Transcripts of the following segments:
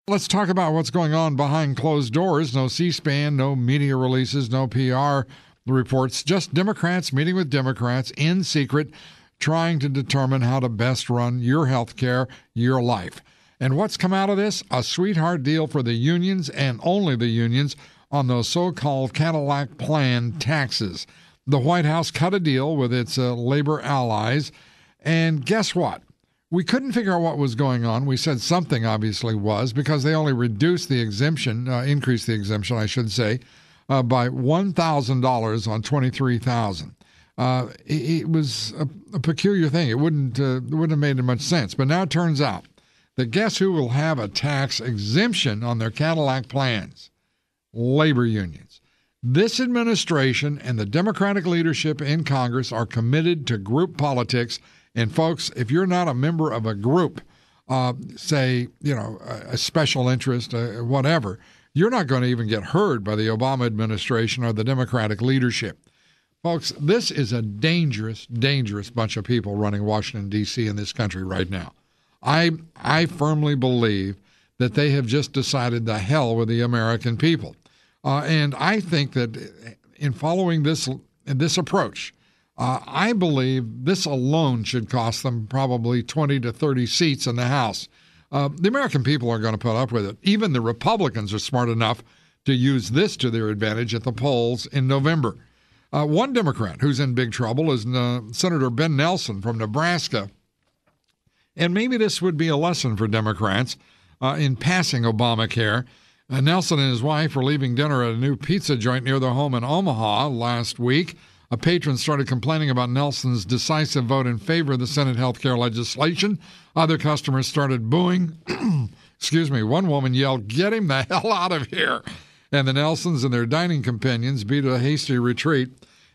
Let's talk about what's going on behind closed doors. No C-SPAN, no media releases, no PR reports, just Democrats meeting with Democrats in secret, trying to determine how to best run your health care, your life. And what's come out of this? A sweetheart deal for the unions and only the unions on those so-called Cadillac plan taxes. The White House cut a deal with its labor allies, and guess what? We couldn't figure out what was going on. We said something obviously was, because they only reduced the exemption, increased the exemption, I should say, by $1,000 on $23,000. It was a peculiar thing. It wouldn't have made much sense. But now it turns out that guess who will have a tax exemption on their Cadillac plans? Labor unions. This administration and the Democratic leadership in Congress are committed to group politics. And folks, if you're not a member of a group, say, a special interest, whatever, you're not going to even get heard by the Obama administration or the Democratic leadership. Folks, this is a dangerous, dangerous bunch of people running Washington, D.C. in this country right now. I firmly believe that they have just decided the hell with the American people. And I think that in following this approach, I believe this alone should cost them probably 20 to 30 seats in the House. The American people are going to put up with it. Even the Republicans are smart enough to use this to their advantage at the polls in November. One Democrat who's in big trouble is Senator Ben Nelson from Nebraska. And maybe this would be a lesson for Democrats in passing Obamacare. Nelson and his wife were leaving dinner at a new pizza joint near their home in Omaha last week. A patron started complaining about Nelson's decisive vote in favor of the Senate health care legislation. Other customers started booing. Excuse me. One woman yelled, "Get him the hell out of here." And the Nelsons and their dining companions beat a hasty retreat.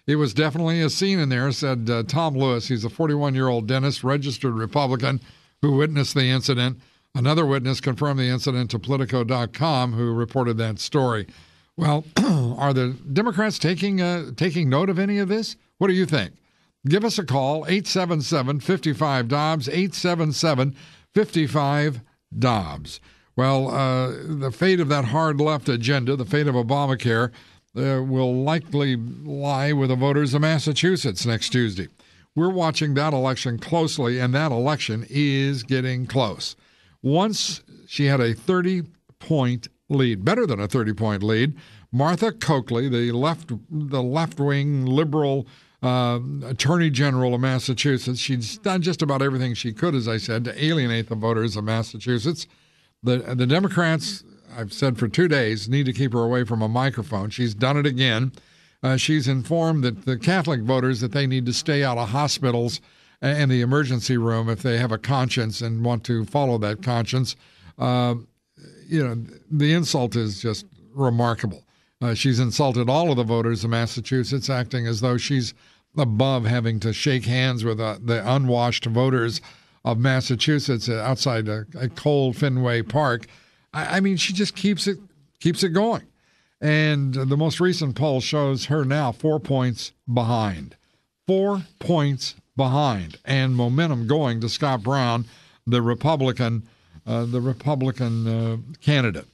It was definitely a scene in there, said Tom Lewis. He's a 41-year-old dentist, registered Republican, who witnessed the incident. Another witness confirmed the incident to Politico.com, who reported that story. Well, are the Democrats taking note of any of this? What do you think? Give us a call, 877-55-DOBBS, 877-55-DOBBS. Well, the fate of that hard left agenda, the fate of Obamacare, will likely lie with the voters of Massachusetts next Tuesday. We're watching that election closely, and that election is getting close. Once she had a 30-point lead, better than a 30-point lead. Martha Coakley, the left-wing liberal attorney general of Massachusetts, she's done just about everything she could, as I said, to alienate the voters of Massachusetts. The Democrats, I've said for 2 days, need to keep her away from a microphone. She's done it again. She's informed that the Catholic voters that they need to stay out of hospitals and the emergency room if they have a conscience and want to follow that conscience. The insult is just remarkable. She's insulted all of the voters of Massachusetts, acting as though she's above having to shake hands with the unwashed voters of Massachusetts outside a cold Fenway Park. I mean, she just keeps it going. And the most recent poll shows her now 4 points behind. 4 points behind, and momentum going to Scott Brown, the Republican candidate.